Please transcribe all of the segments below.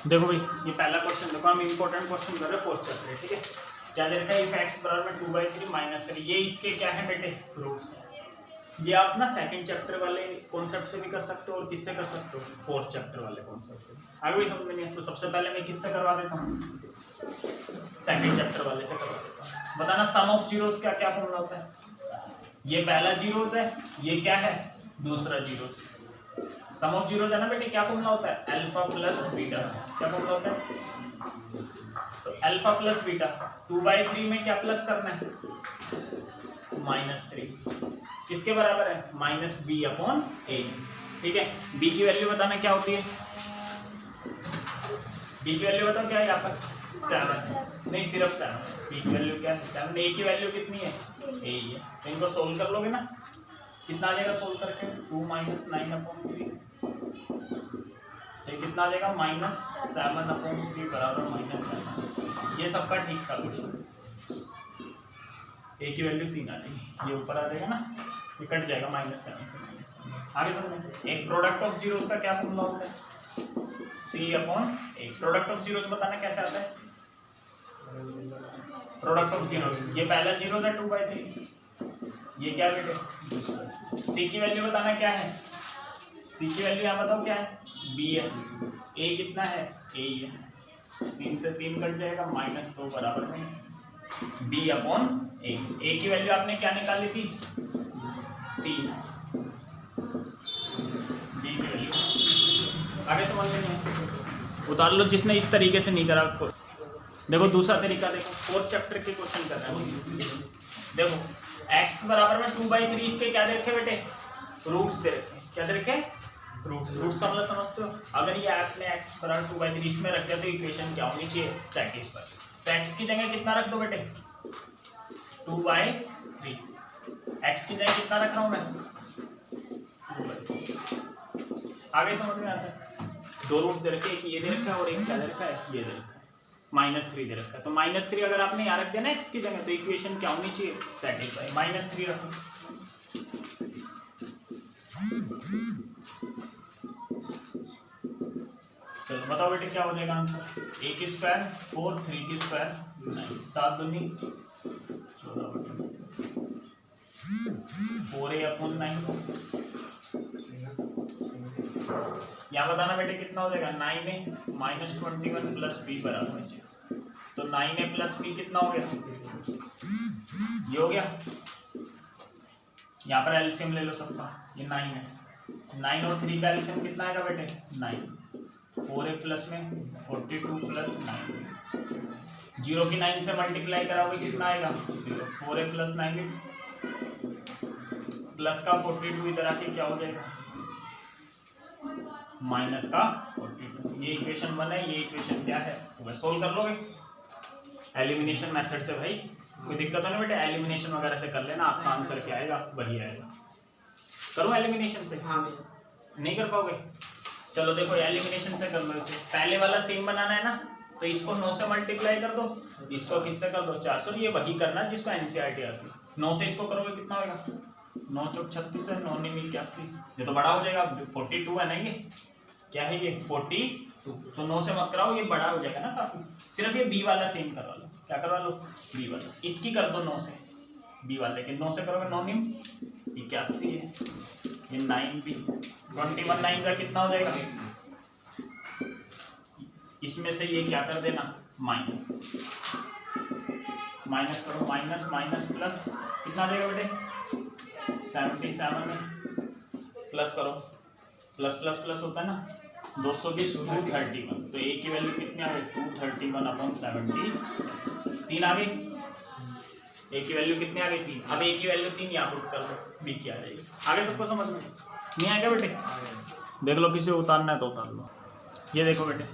देखो भाई ये पहला क्वेश्चन देखो, हम इंपॉर्टेंट क्वेश्चन कर रहे हैं फोर्थ चैप्टर, ठीक है। क्या दे रखा है, इफ एक्स बराबर 2/3 माइनस 3, ये इसके क्या है बेटे, रूट्स है। ये आप ना सेकंड चैप्टर वाले कॉन्सेप्ट से भी कर सकते हो और किससे कर सकते हो, फोर्थ चैप्टर वाले कॉन्सेप्ट से। आगे भी समझ में नहीं है तो सबसे पहले मैं किससे करवा देता हूँ, सेकंड चैप्टर वाले से करवा देता हूँ। बताना सम ऑफ जीरोस का क्या फॉर्मूला होता है। ये पहला जीरोस है, ये क्या है, दूसरा जीरोस। सम ऑफ जीरोस है ना बेटे, क्या फॉर्मूला होता है, अल्फा प्लस बीटा। क्या फॉर्मूला होता है, तो अल्फा प्लस बीटा। 2/3 में क्या प्लस करना है, -3, किसके बराबर है, -b/a। ठीक है, b की वैल्यू बताना क्या होती है, b की वैल्यू बताओ क्या है यहाँ पर, 7, नहीं सिर्फ 7। b की वैल्यू क्या है, 7। a की वैल्यू कितनी है, a ही है। तो इनको सोल्व कर लोगे ना, कितना आ जाएगा सोल्व करके, 2 - 9/3, तो कितना आ जाएगा, -7/3 बराबर -7। ये सबका ठीक था क्वेश्चन। a की वैल्यू 3 आ जाएगी, ये ऊपर आ जाएगा ना, ये कट जाएगा -7 से -7। आगे समझ। एक प्रोडक्ट ऑफ जीरोस का क्या फॉर्मूला होता है, C/A। प्रोडक्ट ऑफ जीरोस बताना कैसे आता है, प्रोडक्ट ऑफ जीरोस, ये पहला जीरोस है 2/3, ये क्या बेटे, दूसरा। C की वैल्यू बताना क्या है, C की वैल्यू यहाँ बताओ क्या है, B है। A कितना है, A ही है। 3 से 3 कट जाएगा, -2 बराबर में B/A। A की वैल्यू आपने क्या निकाली थी, 3। B की वैल्यू आगे समझ में उतार लो, जिसने इस तरीके से नहीं करा। देखो दूसरा तरीका देखो, फोर्थ चैप्टर के क्वेश्चन कर रहे हैं। देखो x बराबर में 2/3, इसके क्या दे रखे बेटे, रूट्स दे रखे। क्या दे रखे, रूट्स। रूट्स का मतलब समझते हो, अगर ये आपने x बराबर 2/3 इसमें रख दिया तो इक्वेशन क्या होनी चाहिए, सेटिस्फाई। तो x की जगह कितना रख दो बेटे, 2/3। x की जगह कितना रख रहा हूं मैं, 2/3। आगे समझ में आता है। दो रूट्स दे रखे, एक ये दे रखा है और एक क्या दे रखा है, ये दे रखा है, -3 दे रखा है। तो -3 अगर आपने यहाँ रख दिया ना x की जगह, तो इक्वेशन क्या होनी चाहिए, सेटिस्फाई। -3 रखो, चलो बताओ बेटे क्या हो जाएगा आंसर, a की स्क्वायर 4, 3 की स्क्वायर 9, 7 दूनी 14, 4a/9। यहाँ बताना बेटे कितना हो जाएगा, 9a -21 प्लस b बराबर है। तो 9a प्लस b कितना हो गया, ये हो गया। यहाँ पर एलसीएम ले लो सबका, ये 9 है। 9 और 3 का एलसीएम कितना आएगा बेटे, 9। 4a प्लस में 42 प्लस 9, 0 की 9 से मल्टीप्लाई कराओगे कितना आएगा, 0। 4a प्लस 9 प्लस का 42 इधर आके क्या हो जाएगा, माइनस का 42। ये इक्वेशन 1 है, ये इक्वेशन क्या है, वह सोल्व कर लोगे एलिमिनेशन मेथड से। भाई कोई दिक्कत नहीं बेटे, एलिमिनेशन वगैरह से कर लेना, आपका आंसर क्या आएगा वही आएगा। करो एलिमिनेशन से, हाँ नहीं कर पाओगे, चलो देखो एलिमिनेशन से कर लो। इसे पहले वाला सेम बनाना है ना, तो इसको 9 से मल्टीप्लाई कर दो, इसको किससे कर दो, 400। ये वही करना जिसको एनसीईआरटी आती है। 9 से इसको करोगे कितना होगा, 9 चौक 36 है, 9 9 81। ये तो बड़ा हो जाएगा, 42 है ना, ये क्या है, ये 42। तो 9 से मत कराओ, ये बड़ा हो जाएगा ना काफी। सिर्फ ये बी वाला सेम करवा लो, क्या करवा लो, बी वाला। इसकी कर दो 9 से, बी वाले के 9 से करोगे 9 9 81 है, ये 9b 21 9 का कितना हो जाएगा, इसमें से ये क्या कर देना, माइनस माइनस करो, माइनस माइनस प्लस कितना देगा बेटे, 77 में प्लस करो, प्लस प्लस प्लस होता है ना, 220 231। तो a की वैल्यू कितनी आ गई, 231/70। 3 आ गई, a की वैल्यू कितनी आ गई, 3। अब a की वैल्यू 3 यहाँ पुट कर दो, b की आ जाएगी। आगे सबको समझ में नहीं आएगा बेटे, देख लो किसी उतारना है तो उतार लो। ये देखो बेटे,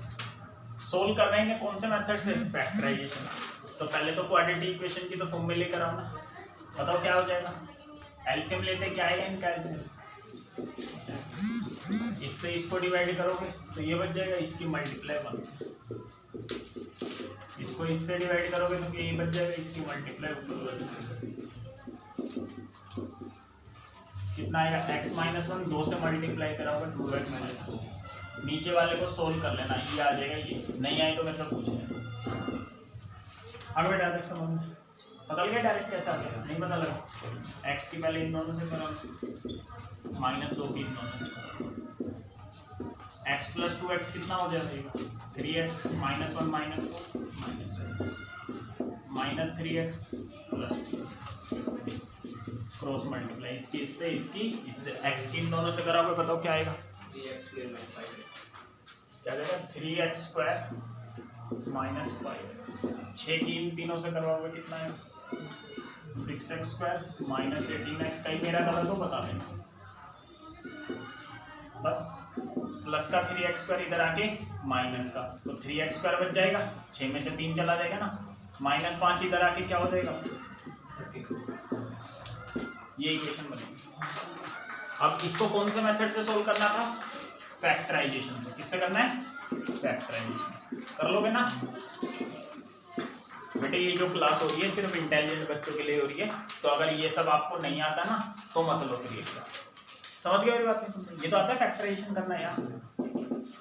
सोल्व करना है कौन से मेथड से, फैक्टराइजेशन। तो पहले तो क्वाड्रेटिक इक्वेशन की तो फॉर्म में लेकर आओ ना, बताओ क्या हो जाएगा, एलसीएम लेते क्या आएगा इनका एलसीएम, इससे इसको डिवाइड करोगे तो ये बच जाएगा, इसकी मल्टीप्लाई 1 से, इसको इससे डिवाइड करोगे तो ये बच जाएगा, इसकी मल्टीप्लाई 1 से कितना आएगा, x - 1। 2 से मल्टीप्लाई कराओगे 2x - 1। नीचे वाले को सोल्व कर लेना, ये आ जाएगा, ये नहीं आए तो मेरे से पूछ लेना। आगे बेटा डायरेक्ट समझ में पता लगा डायरेक्ट कैसे आ गया, नहीं पता लगा? x की पहले इन दोनों से करो, -2 की इन दोनों से करो, x + 2x कितना हो जाएगा? 3x -1 -3x + क्रॉस मल्टीप्लाई इसकी इससे x की इन दोनों से कराओगे, बताओ क्या आएगा? 3x² क्या आएगा? 3x² -5x। 6 की इन तीनों से करवाओगे कितना है? 6x² -18x। कहीं मेरा गलत हो बता देना, बस प्लस का 3x² इधर आके माइनस का, तो 3x² बच जाएगा, 6 में से 3 चला जाएगा ना, -5 इधर आके क्या हो जाएगा? 32। ये इक्वेशन बनेगी। अब इसको कौन से मेथड से सोल्व करना था? फैक्टराइजेशन से। किससे करना है? फैक्टराइजेशन से। कर लोगे ना बेटे? ये जो क्लास हो रही है सिर्फ इंटेलिजेंट बच्चों के लिए हो रही है, तो अगर ये सब आपको नहीं आता ना तो मत लो फिर ये क्लास। समझ गए मेरी बात? नहीं समझ? ये तो आता है फैक्टराइजेशन करना यार।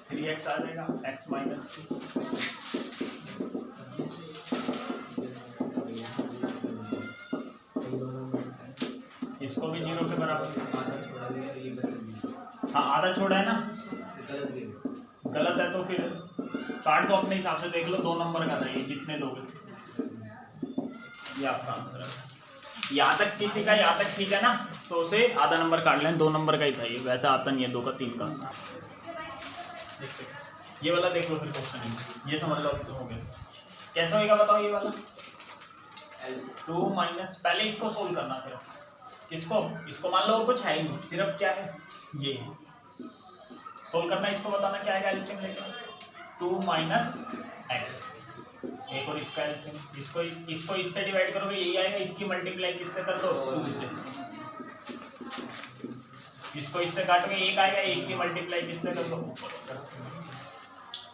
3x आ जाएगा, x - 3। इसको भी 0 के बराबर। हाँ आधा छोड़ा है ना, गलत है तो फिर काट दो अपने हिसाब से, देख लो 2 नंबर का था ये, जितने दोगे ये आपका आंसर है। यहाँ तक किसी का यहाँ तक ठीक है ना, तो उसे आधा नंबर काट लें, 2 नंबर का ही था ये, वैसा आता नहीं है 2 का 3 का। ये वाला देख लो फिर क्वेश्चन, ये समझ लो हो गया। कैसे होगा बताओ ये वाला? 2 माइनस, पहले इसको सोल्व करना सिर्फ, किसको? इसको मान लो और कुछ है ही नहीं, सिर्फ क्या है ये सोल्व करना। इसको बताना क्या आएगा एलसीएम लेकर? 2 - x, एक और इसका एलसीएम, इसको इससे डिवाइड करोगे यही आएगा, इसकी मल्टीप्लाई किससे कर दो? 2 से। इसको इससे काटोगे 1 आएगा, 1 की मल्टीप्लाई किससे कर दो?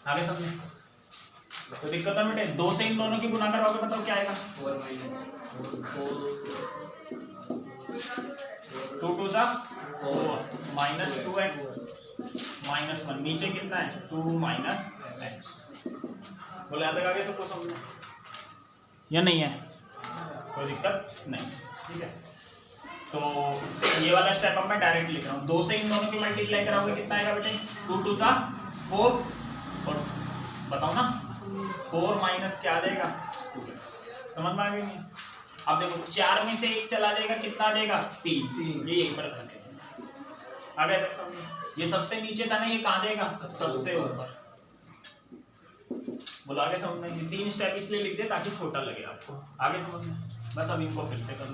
आगे समझे? तो दिक्कत है बेटे, 2 से इन दोनों की गुना करवाओगे, बताओ क्या आएगा? 2 × 2 = 4 -2x -1, नीचे कितना है? 2 - x। बोले यहाँ तक आगे सबको समझना या नहीं है? कोई दिक्कत नहीं, ठीक है। तो ये वाला स्टेप अब मैं डायरेक्ट लिख रहा हूँ। 2 से इन दोनों की मल्टीप्लाई कराओगे कितना आएगा बेटे? 2 × 2 = 4, और बताओ ना 4 माइनस क्या आ जाएगा? 2x। समझ में आ गई? अब देखो 4 में से 1 चला जाएगा, कितना आ जाएगा? 3। ये यहीं पर कर देंगे, आगे तक समझिए। ये सबसे नीचे था ना, ये कहाँ जाएगा? सबसे ऊपर। बोलो आगे समझ में? 3 स्टेप इसलिए लिख दे ताकि छोटा लगे आपको, आगे समझ में। बस अब इनको फिर से करो,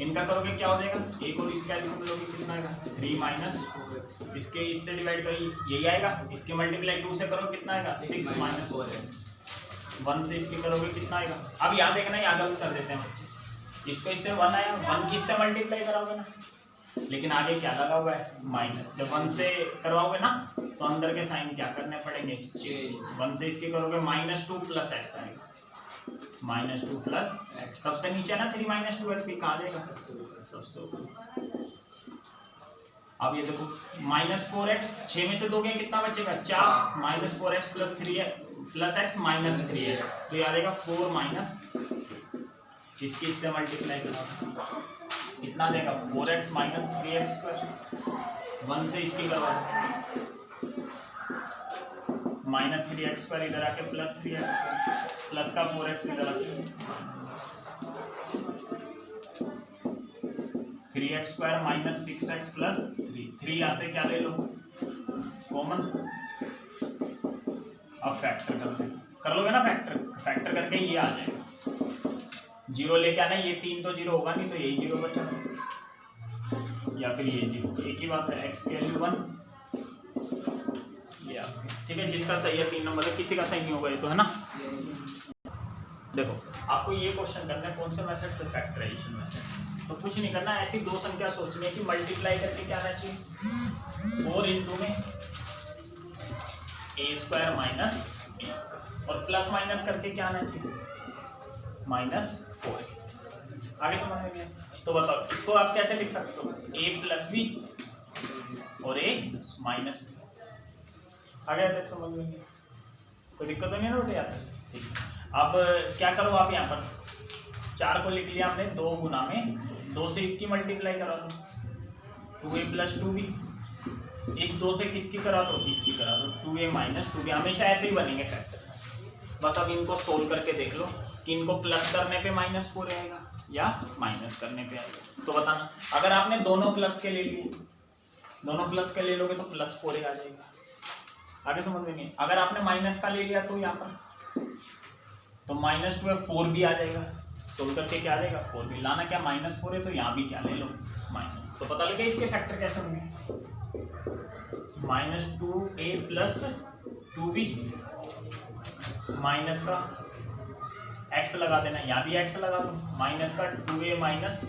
इनका करोगे क्या हो जाएगा? 1 और इसका एलसीएम लोगे कितना आएगा? 3 - इसके इससे डिवाइड करिए यही आएगा, इसके मल्टीप्लाई 2 से करो कितना आएगा? 6 - 1 से इसके करोगे कितना आएगा? अब यहाँ देखना, यहाँ गलत कर देते हैं बच्चे, इसको इससे 1 आया, 1 की इससे मल्टीप्लाई कराओगे ना, लेकिन आगे क्या लगा हुआ है? माइनस। जब 1 से करवाओगे ना तो अंदर के साइन क्या करने पड़ेंगे? चेंज। 1 से इसके करोगे -2 + x आएगा, -2 + x। सबसे नीचे ना 3 - 2x, ये कहाँ जाएगा? सबसे ऊपर। अब ये देखो -4x, 6 में से 2 गए कितना बचेगा? 4 -4x + 3x -3x, तो ये आ जाएगा 4 - इसकी इससे मल्टीप्लाई करो कितना देगा? 4x - 3x²। 1 से इसकी करवा -3x² इधर आके +3x², प्लस का 4x इधर आके 3x² - 6x + 3 यहाँ से क्या ले लो? कॉमन। अब फैक्टर कर लोगे ना, फैक्टर करके ये आ जाएगा। 0 लेके आना, ये 3 तो 0 होगा नहीं, तो यही 0 बचा, या फिर ये 0, एक ही बात है। x की वैल्यू 1, ये आपके, ठीक है। जिसका सही है 3 नंबर है, किसी का सही नहीं होगा ये तो, है ना। देखो आपको ये क्वेश्चन करना है कौन से मेथड से? Factorisation method. तो कुछ नहीं करना, ऐसी 2 संख्या सोचनी है कि मल्टीप्लाई करके क्या आना चाहिए? 4 × में a² - b², और प्लस माइनस करके क्या आना चाहिए? -4। आगे समझ में गया? तो बताओ इसको आप कैसे लिख सकते हो? a + b और a माइनस बी। आ गया तक समझ में? कोई दिक्कत तो नहीं ना बेटे यार? ठीक है, अब क्या करो आप यहाँ पर 4 को लिख लिया हमने, 2 गुना में 2 से इसकी मल्टीप्लाई करा दो, 2a + 2b। इस 2 से किसकी करा दो? इसकी करा दो, 2a - 2b। हमेशा ऐसे ही बनेंगे फैक्टर। बस अब इनको सोल्व करके देख लो कि इनको प्लस करने पे -4 आएगा या माइनस करने पे आएगा। तो बताना, अगर आपने दोनों प्लस के ले लिए, दोनों प्लस के ले लोगे तो +4 आ जाएगा। आगे समझ में नहीं? अगर आपने माइनस का ले लिया तो यहाँ पर तो -2 है, 4 भी आ जाएगा। सोल्व करके क्या आ जाएगा? 4 भी। लाना क्या? -4 है तो यहाँ भी क्या ले लो? माइनस। तो पता लगे इसके फैक्टर कैसे होंगे? -2a + 2b माइनस का x लगा देना, यहाँ भी x लगा दो, माइनस का 2a माइनस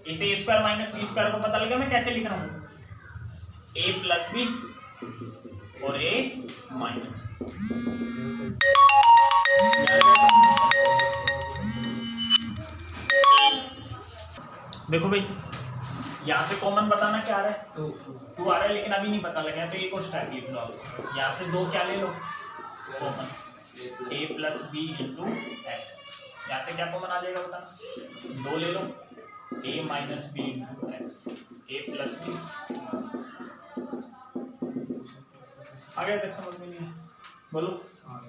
इसे a² - b² को पता लगा मैं कैसे लिख रहा हूँ? a + b और a माइनस। देखो भाई, यहाँ से कॉमन बताना क्या आ रहा है? 2 आ रहा है, लेकिन अभी नहीं पता लगा तो एक और स्टेप लिख लो आप। यहाँ से 2 क्या ले लो कॉमन, a + b × x। यहाँ से क्या कॉमन आ जाएगा बताना? 2 ले लो, a - b × x, a + b। आगे तक समझ में नहीं है? बोलो।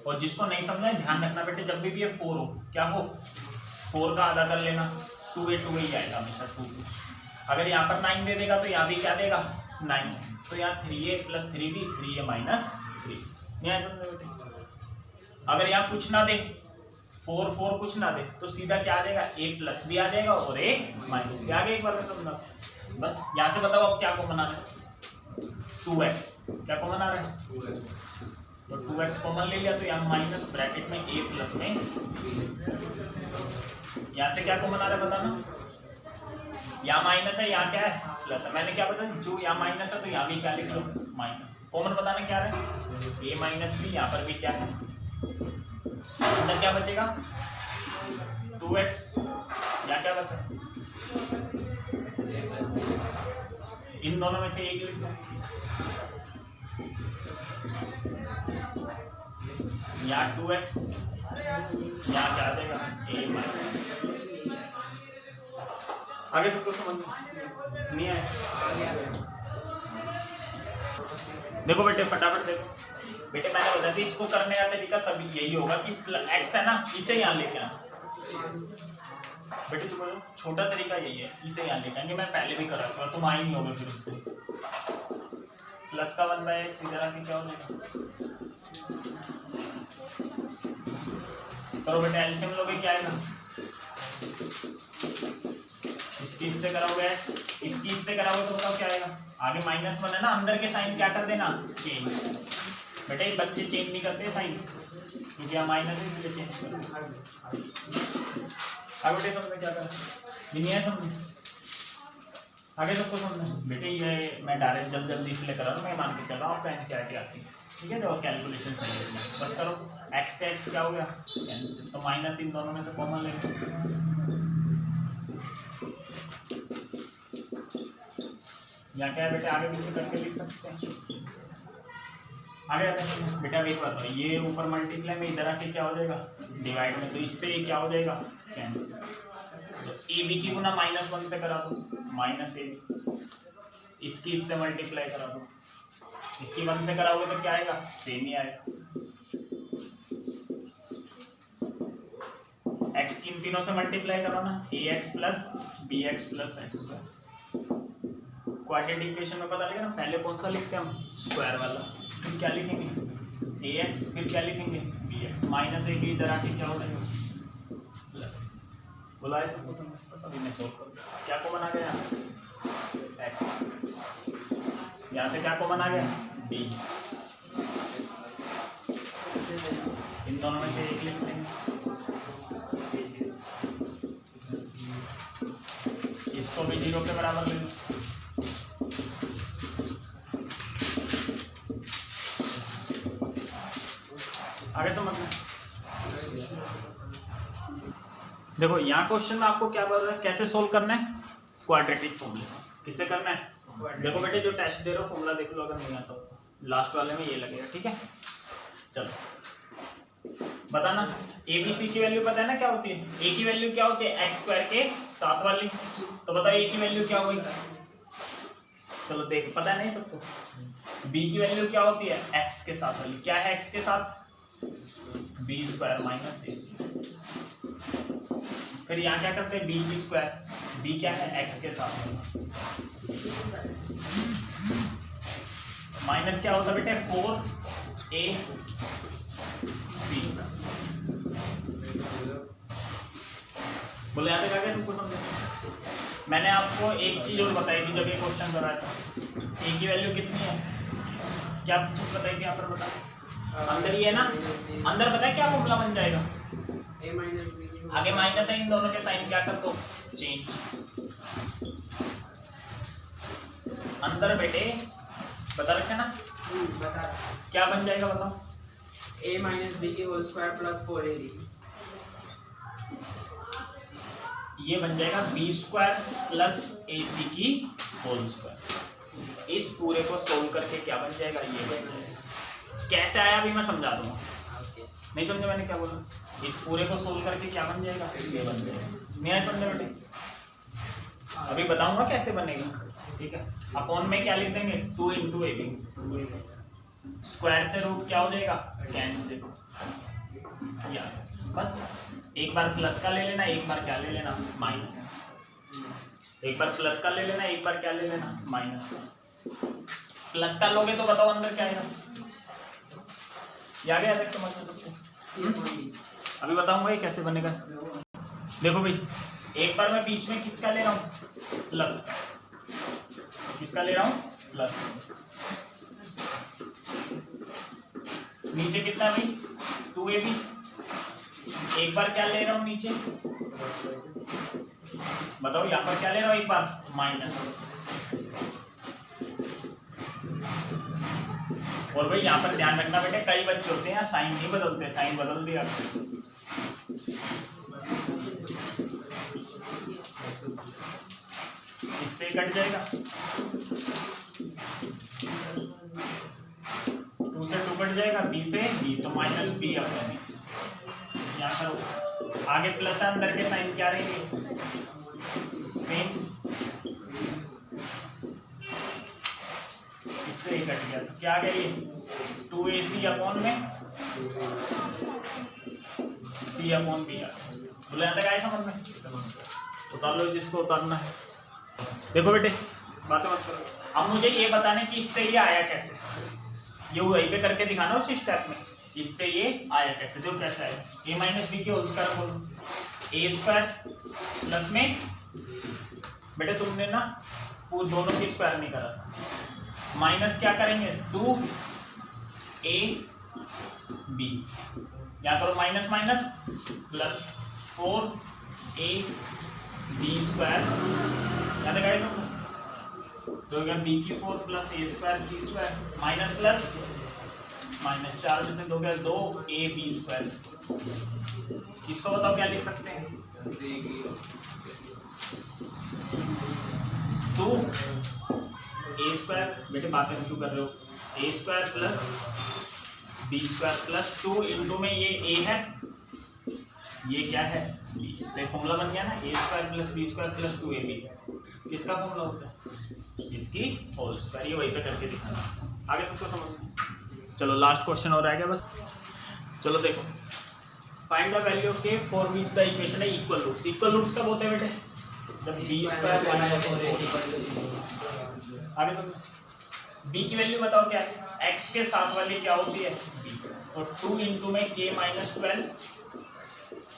और जिसको नहीं समझना है ध्यान रखना बेटे, जब भी ये 4 हो, क्या हो? 4 का आधा कर लेना, 2a ही आएगा हमेशा, 2। अगर यहाँ पर 9 दे देगा तो यहाँ भी क्या देगा? 9। तो यहाँ 3a + 3b, 3a - 3। नहीं समझ बेटे? अगर यहाँ कुछ ना दे, 4 कुछ ना दे, तो सीधा क्या आ जाएगा? a + b आ जाएगा और a - b। आगे एक बार में समझना। बस यहाँ से बताओ अब क्या कॉमन आ रहा है? 2x। क्या कॉमन आ रहा है? तो 2x कॉमन ले लिया तो यहाँ माइनस ब्रैकेट में a प्लस में, यहाँ से क्या कॉमन आ रहा है बताना? यहाँ माइनस है, यहाँ क्या है? प्लस है। मैंने क्या बताया? जो यहाँ माइनस है तो यहाँ भी क्या लिख लो? माइनस। कॉमन बताना क्या है? a - b। यहाँ पर भी क्या है? अंदर क्या बचेगा? 2x। यहाँ क्या बचा? इन दोनों में से एक लिख दो। यहाँ 2x, यहाँ क्या देगा? a - आगे सबको समझ नहीं आया? देखो बेटे फटाफट देखो बेटे, मैंने बताया था इसको करने का तरीका तभी यही होगा कि x है ना, इसे यहाँ लेके आना बेटे। चुप, छोटा तरीका यही है, इसे यहाँ लेके आएंगे। मैं पहले भी करा था, तुम आई नहीं होगे फिर उसको। प्लस का 1/x इधर आके क्या हो जाएगा? करो बेटे, एलसीएम लोगे क्या आएगा? इसकी इससे कराओगे x, इसकी इससे कराओगे तो बताओ क्या आएगा? आगे -1 है ना, अंदर के साइन क्या कर देना? चेंज। बेटे बच्चे चेंज नहीं करते साइन, क्योंकि यहाँ माइनस है इसलिए चेंज कर। आगे बेटे समझ में क्या कर नहीं है? समझ आगे सबको समझना बेटे। ये मैं डायरेक्ट जल्दी इसलिए कर रहा हूँ, मैं मान के चल रहा हूँ आपका एनसीईआरटी आती है, ठीक है? जो कैलकुलेशन सही है बस करो। x से x क्या हो गया? कैंसिल। तो माइनस इन दोनों में से कॉमन ले लो। यहाँ क्या है बेटे? आगे पीछे करके लिख सकते हैं। आगे बेटा एक बात है, ये ऊपर मल्टीप्लाई में इधर आके क्या हो जाएगा? डिवाइड में। तो इससे क्या हो जाएगा? कैंसिल। तो ए बी की गुना -1 से करा दो, -ab। इसकी इससे मल्टीप्लाई करा दो, इसकी 1 से कराओगे तो क्या आएगा? सेम ही आएगा। x की इन तीनों से मल्टीप्लाई करो ना, ax + bx + x²। Quadratic equation में पता लगे ना, पहले कौन सा लिखते हैं हम? स्क्वायर वाला। फिर क्या लिखेंगे? ax, फिर क्या लिखेंगे? bx। -ab इधर आके क्या हो जाएगा? प्लस। बोला है सबको समझ? बस अभी मैं सोल्व करूँ। क्या कॉमन आ गया यहाँ से? x। यहाँ से क्या कॉमन आ गया? b। इन दोनों में से एक लिख देंगे। इसको भी 0 के बराबर ले लो। आगे समझना। देखो यहाँ क्वेश्चन में आपको क्या बोल रहा है? कैसे सोल्व करना है? क्वाड्रेटिक फॉर्मूले से। किससे करना है? देखो बेटे जो टेस्ट दे रहे हो फॉर्मूला देख लो, अगर नहीं आता तो लास्ट वाले में ये लगेगा, ठीक है। चलो बताना, ए बी सी की वैल्यू पता है ना क्या होती है? ए की वैल्यू क्या होती है? एक्स स्क्वायर के साथ वाली। तो बताओ ए की वैल्यू क्या हुई? चलो देख, पता है नहीं सबको? बी की वैल्यू क्या होती है? एक्स के साथ वाली। क्या है एक्स के साथ? बी स्क्वायर माइनस ए सी। फिर यहाँ क्या करते हैं? बी की स्क्वायर। बी क्या है? एक्स के साथ वाला। माइनस क्या होता है बेटे? 4 ए सी। बोले यहाँ तक आ गया तुमको समझे? मैंने आपको एक चीज और बताई थी जब ये क्वेश्चन कराया था। ए की वैल्यू कितनी है? क्या चीज बताई थी यहाँ पर? बता, अंदर ही है ना? अंदर पता है क्या फॉर्मूला बन जाएगा? आगे माइनस है, इन दोनों के साइन क्या कर दो? चेंज। अंदर बेटे बता रखे ना? बता। क्या बन जाएगा बताओ? a माइनस बी की होल स्क्वायर प्लस 4ab। ये बन जाएगा बी स्क्वायर प्लस ए सी की होल स्क्वायर। इस पूरे को सोल्व करके क्या बन जाएगा? ये बन जाएगा। कैसे आया अभी मैं समझा दूंगा। नहीं समझे मैंने क्या बोला? इस पूरे को सोल्व करके क्या बन जाएगा? ये बन जाएगा। नहीं आया समझे बेटे? अभी बताऊंगा कैसे बनेगा, ठीक है। अपॉन में क्या लिख देंगे? 2 इंटू ए बी। स्क्वायर से रूट क्या हो जाएगा? कैंसिल। या बस एक बार प्लस का ले लेना, एक बार क्या ले लेना? माइनस। एक बार प्लस का ले लेना, एक बार क्या ले लेना? माइनस का। प्लस का लोगे तो बताओ अंदर क्या आएगा? आ गया तक समझ में सकते? अभी बताऊंगा ये कैसे बनेगा। देखो भाई, एक बार मैं बीच में किसका ले रहा हूँ? प्लस का। किसका ले रहा हूँ? प्लस। नीचे कितना भाई? 2ab। एक बार क्या ले रहा हूँ नीचे? बताओ यहाँ पर क्या ले रहा हूँ? एक बार माइनस। और भाई यहाँ पर ध्यान रखना बेटे, कई बच्चे होते हैं साइन नहीं बदलते, साइन बदल दिया। इससे कट जाएगा, 2 से 2 कट जाएगा, बी से बी, तो माइनस बी अपने यहाँ करो। आगे प्लस है, अंदर के साइन क्या रहेंगे? सेम। इससे ही कट गया, तो क्या आ गया ये? 2ac अपॉन में c अपॉन बी। बोले यहाँ तक आए समझ में? उतार लो जिसको उतारना है। देखो बेटे बातें मत करो, अब मुझे ये बताने कि इससे ये आया कैसे। ये वहीं पे करके दिखाना उसी स्टेप में, इससे ये आया कैसे। जो कैसे आया? a माइनस बी की होल स्क्वायर बोलो। ए स्क्वायर प्लस में बेटे तुमने ना पूरे दोनों की स्क्वायर नहीं करा, माइनस क्या करेंगे? 2ab। यहाँ करो minus minus plus 4ab square. यहाँ तक आए सब? तो क्या? बी की 4 प्लस ए स्क्वायर सी स्क्वायर माइनस प्लस माइनस 4 में से 2 गया 2ab स्क्वायर। इसको बताओ क्या लिख सकते हैं? 2a square. बेटे बातें क्यों कर रहे हो? A square plus B square plus 2 into में ये a है, ये क्या है? b। तो फॉर्मूला बन गया ना, A square plus B square plus 2ab। किसका फॉर्मूला होता है? इसकी होल स्क्वायर। ये वही पे करके दिखाना, आगे सबको समझ। चलो लास्ट क्वेश्चन हो रहा है क्या बस? चलो देखो, find the value of k for which the equation है इक्वल रूट्स। इक्वल रूट्स कब होते हैं बेटे? जब बी स्क्वायर आगे समझो। बी की वैल्यू बताओ क्या है? x के साथ वाली क्या होती है? b। तो 2 इंटू में k माइनस 12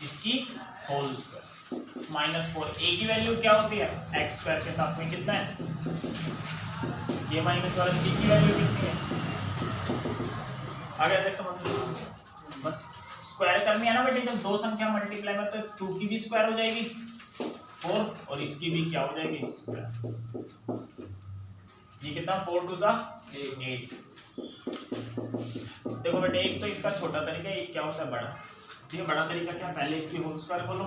इसकी होल स्क्वायर माइनस 4। a की वैल्यू क्या होती है? x स्क्वायर के साथ में कितना है? ये माइनस वाला। c की वैल्यू कितनी है? आगे तक समझ लो। बस स्क्वायर करनी है ना बेटे, जब दो संख्या मल्टीप्लाई में तो 2 की भी स्क्वायर हो जाएगी 4 और इसकी भी क्या हो जाएगी? स्क्वायर। ये कितना? 4 2 जा 8। देखो बेटे एक तो इसका छोटा तरीका, एक क्या होता है बड़ा। ये बड़ा तरीका क्या? पहले इसकी होल स्क्वायर खोलो,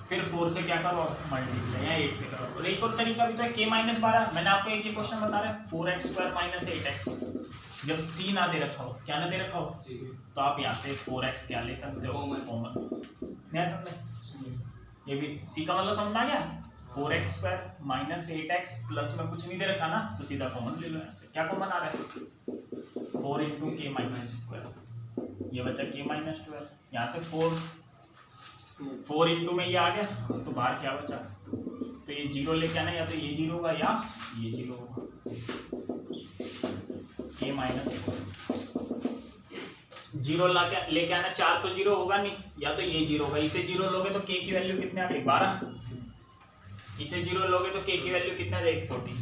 फिर 4 से क्या करो मल्टीप्लाई, या 8 से करो। और एक और तरीका भी तो है k-12। मैंने आपको एक ही क्वेश्चन बता रहा है 4x² - 8x, जब c ना दे रखा हो, क्या ना दे रखा हो, तो आप यहाँ से 4x क्या ले सकते हो, कॉमन। नहीं समझे, ये भी c का मतलब समझ आ गया। 4x² - 8x प्लस में कुछ नहीं दे रखा ना, तो सीधा कॉमन ले लो यहाँ से। क्या कॉमन आ रहा है, 4 × k-12, ये बचा k-12, यहाँ से 4 इंटू में ये आ गया, तो बाहर क्या बचा, तो ये 0 लेके आना, या तो ये 0 होगा या ये 0 होगा, k-4 0 लेके आना, 4 तो 0 होगा नहीं, या तो ये 0 होगा। इसे 0 लोगे तो k की वैल्यू कितने आ गई, 12। इसे 0 लोगे तो k की वैल्यू कितना आ जाएगी, 40।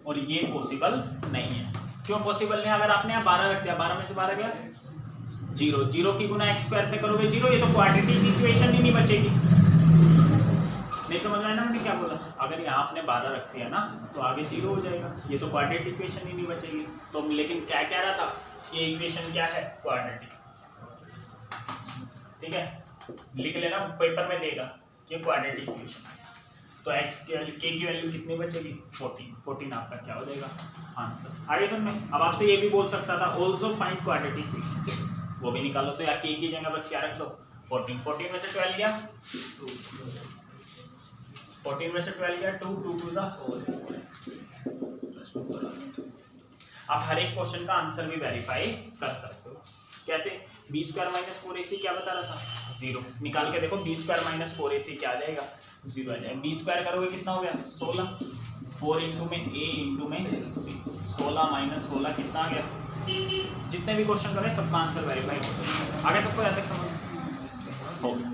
और ये पॉसिबल नहीं है। क्यों पॉसिबल नहीं? अगर आपने यहाँ 12 रख दिया, 12 में से 12 गया 0, 0 की गुना x² से करोगे 0, ये तो क्वाड्रेटिक इक्वेशन ही नहीं बचेगी। नहीं समझ में आया ना मैंने क्या बोला? अगर यहाँ आपने 12 रख दिया ना, तो आगे 0 हो जाएगा, ये तो क्वाड्रेटिक इक्वेशन ही नहीं बचेगी। तो लेकिन क्या कह रहा था, ये इक्वेशन क्या है, क्वाड्रेटिक। ठीक है, लिख लेना, पेपर में देगा कि क्वाड्रेटिक इक्वेशन है। तो x की वैल्यू, k की वैल्यू कितनी बचेगी, 14 आपका क्या हो जाएगा, आंसर। आगे समझ में? अब आपसे ये भी बोल सकता था ऑल्सो फाइंड क्वाड्रेटिक इक्वेशन, वो भी निकालो। तो यार k की जगह बस क्या रख लो, 14 में से 12 गया, 14 में से 12 गया 2, 2 2 ज़ा 4x। आप हर एक क्वेश्चन का आंसर भी वेरीफाई कर सकते हो। कैसे? b² - 4ac क्या बता रहा था, 0। निकाल के देखो, b² - 4ac क्या आ जाएगा, 0 आ जाएगा। b² करोगे कितना हो गया, 16। 4 इंटू में a इंटू में c, 16 - 16 कितना आ गया। जितने भी क्वेश्चन करें सबका आंसर वेरीफाई हो सकता है। आगे सबको याद तक समझ हो गया।